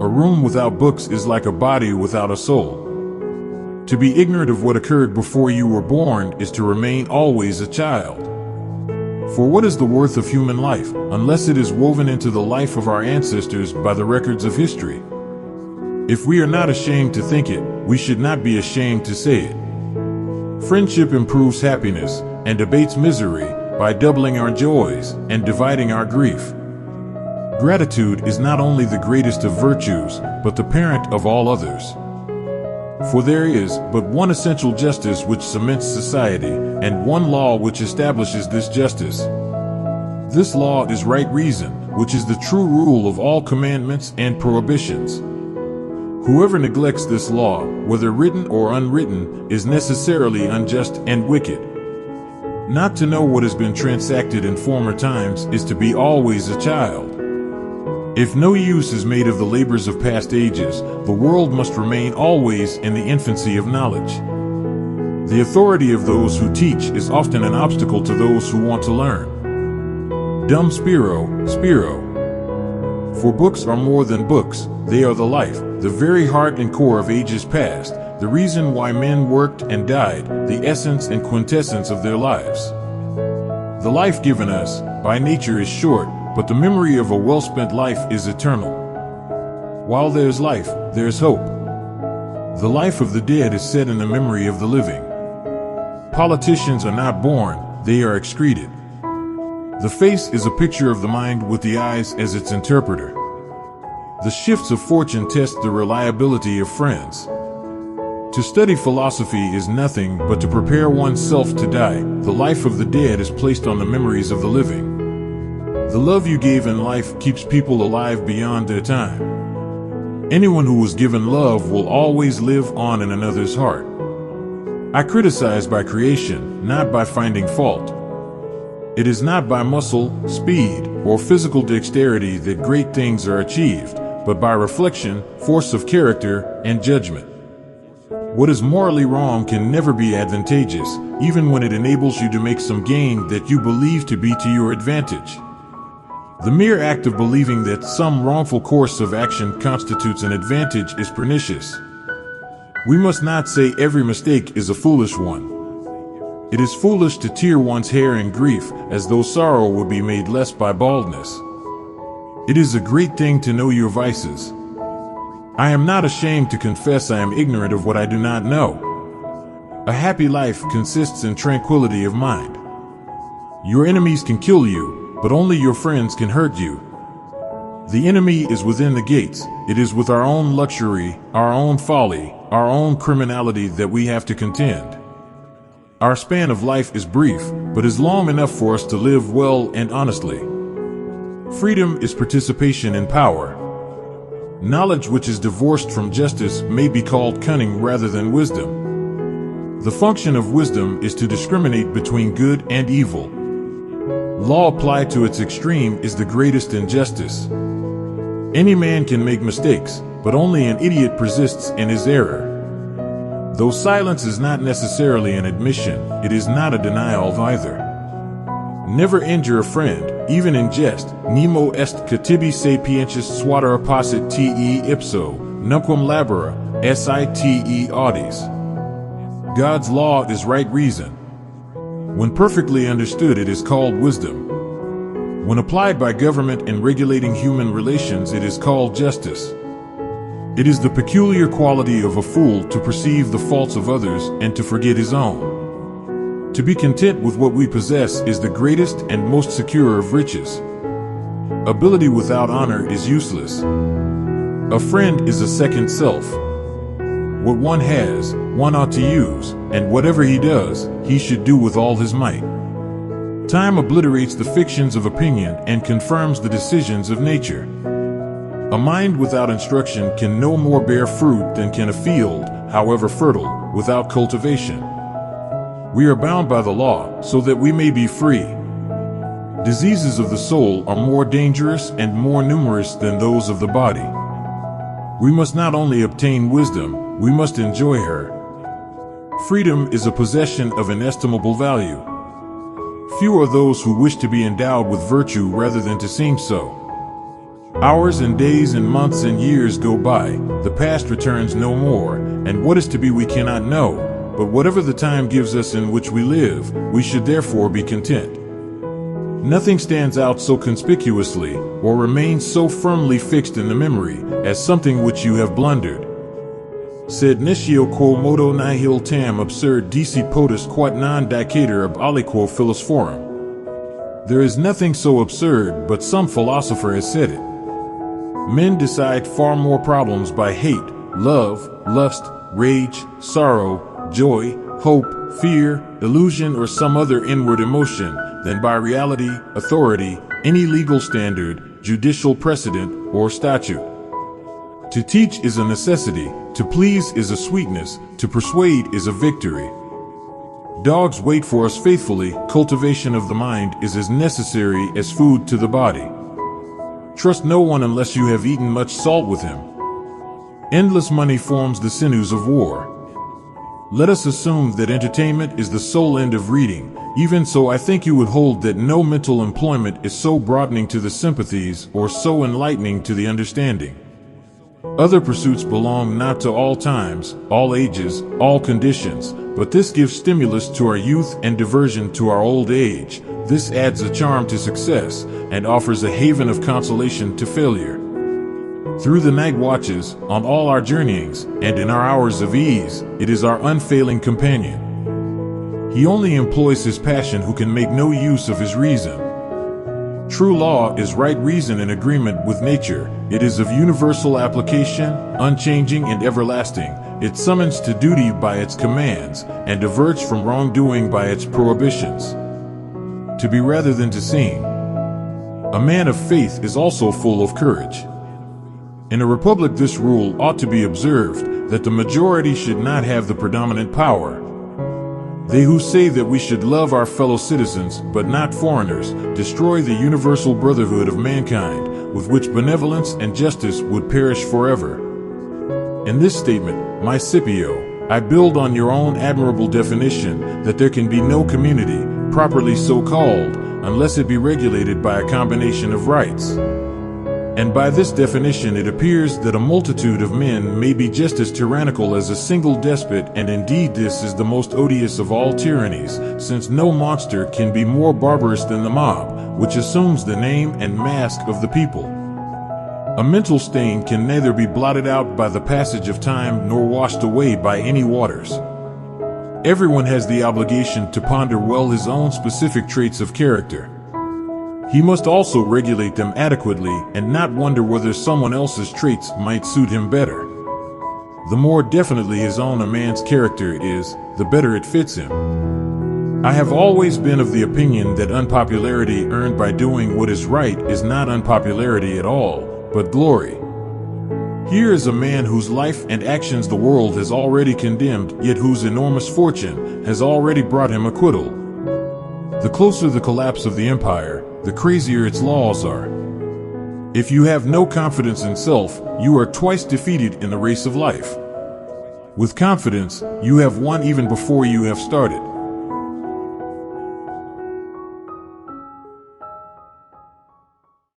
A room without books is like a body without a soul. To be ignorant of what occurred before you were born is to remain always a child. For what is the worth of human life, unless it is woven into the life of our ancestors by the records of history? If we are not ashamed to think it, we should not be ashamed to say it. Friendship improves happiness and abates misery by doubling our joys and dividing our grief. Gratitude is not only the greatest of virtues, but the parent of all others. For there is but one essential justice which cements society, and one law which establishes this justice. This law is right reason, which is the true rule of all commandments and prohibitions. Whoever neglects this law, whether written or unwritten, is necessarily unjust and wicked. Not to know what has been transacted in former times is to be always a child. If no use is made of the labors of past ages, the world must remain always in the infancy of knowledge. The authority of those who teach is often an obstacle to those who want to learn. Dum spiro, spiro. For books are more than books, they are the life, the very heart and core of ages past, the reason why men worked and died, the essence and quintessence of their lives. The life given us, by nature, is short, but the memory of a well-spent life is eternal. While there's life, there's hope. The life of the dead is set in the memory of the living. Politicians are not born, they are excreted. The face is a picture of the mind with the eyes as its interpreter. The shifts of fortune test the reliability of friends. To study philosophy is nothing but to prepare oneself to die. The life of the dead is placed on the memories of the living. The love you gave in life keeps people alive beyond their time. Anyone who was given love will always live on in another's heart. I criticize by creation, not by finding fault. It is not by muscle, speed, or physical dexterity that great things are achieved, but by reflection, force of character, and judgment. What is morally wrong can never be advantageous, even when it enables you to make some gain that you believe to be to your advantage. The mere act of believing that some wrongful course of action constitutes an advantage is pernicious. We must not say every mistake is a foolish one. It is foolish to tear one's hair in grief, as though sorrow would be made less by baldness. It is a great thing to know your vices. I am not ashamed to confess I am ignorant of what I do not know. A happy life consists in tranquility of mind. Your enemies can kill you, but only your friends can hurt you. The enemy is within the gates. It is with our own luxury, our own folly, our own criminality that we have to contend. Our span of life is brief, but is long enough for us to live well and honestly. Freedom is participation in power. Knowledge which is divorced from justice may be called cunning rather than wisdom. The function of wisdom is to discriminate between good and evil. Law applied to its extreme is the greatest injustice. Any man can make mistakes, but only an idiot persists in his error. Though silence is not necessarily an admission, it is not a denial either. Never injure a friend, even in jest. Nemo est catibi sapientius suader apposite te ipso, nunquam labora, site audis. God's law is right reason. When perfectly understood, it is called wisdom. When applied by government in regulating human relations, it is called justice. It is the peculiar quality of a fool to perceive the faults of others and to forget his own. To be content with what we possess is the greatest and most secure of riches. Ability without honor is useless. A friend is a second self. What one has, one ought to use, and whatever he does, he should do with all his might. Time obliterates the fictions of opinion and confirms the decisions of nature. A mind without instruction can no more bear fruit than can a field, however fertile, without cultivation. We are bound by the law, so that we may be free. Diseases of the soul are more dangerous and more numerous than those of the body. We must not only obtain wisdom, we must enjoy her. Freedom is a possession of inestimable value. Few are those who wish to be endowed with virtue rather than to seem so. Hours and days and months and years go by, the past returns no more, and what is to be we cannot know, but whatever the time gives us in which we live, we should therefore be content. Nothing stands out so conspicuously, or remains so firmly fixed in the memory, as something which you have blundered. Sed nescio quo modo nihil tam absurd dici potus quod non dicator ab aliquo philosophorum. There is nothing so absurd, but some philosopher has said it. Men decide far more problems by hate, love, lust, rage, sorrow, joy, hope, fear, illusion, or some other inward emotion than by reality, authority, any legal standard, judicial precedent, or statute. To teach is a necessity, to please is a sweetness, to persuade is a victory. Dogs wait for us faithfully. Cultivation of the mind is as necessary as food to the body. Trust no one unless you have eaten much salt with him. Endless money forms the sinews of war. Let us assume that entertainment is the sole end of reading. Even so, I think you would hold that no mental employment is so broadening to the sympathies or so enlightening to the understanding. Other pursuits belong not to all times, all ages, all conditions, but this gives stimulus to our youth and diversion to our old age. This adds a charm to success and offers a haven of consolation to failure. Through the night watches, on all our journeyings, and in our hours of ease, it is our unfailing companion. He only employs his passion who can make no use of his reason. True law is right reason in agreement with nature. It is of universal application, unchanging and everlasting. It summons to duty by its commands, and diverts from wrongdoing by its prohibitions. To be rather than to seem. A man of faith is also full of courage. In a republic, this rule ought to be observed, that the majority should not have the predominant power. They who say that we should love our fellow citizens, but not foreigners, destroy the universal brotherhood of mankind, with which benevolence and justice would perish forever. In this statement, my Scipio, I build on your own admirable definition that there can be no community, properly so called, unless it be regulated by a combination of rights. And by this definition it appears that a multitude of men may be just as tyrannical as a single despot, and indeed this is the most odious of all tyrannies, since no monster can be more barbarous than the mob, which assumes the name and mask of the people. A mental stain can neither be blotted out by the passage of time nor washed away by any waters. Everyone has the obligation to ponder well his own specific traits of character. He must also regulate them adequately and not wonder whether someone else's traits might suit him better. The more definitely his own a man's character is, the better it fits him. I have always been of the opinion that unpopularity earned by doing what is right is not unpopularity at all, but glory. Here is a man whose life and actions the world has already condemned, yet whose enormous fortune has already brought him acquittal. The closer the collapse of the empire, the crazier its laws are. If you have no confidence in self, you are twice defeated in the race of life. With confidence, you have won even before you have started.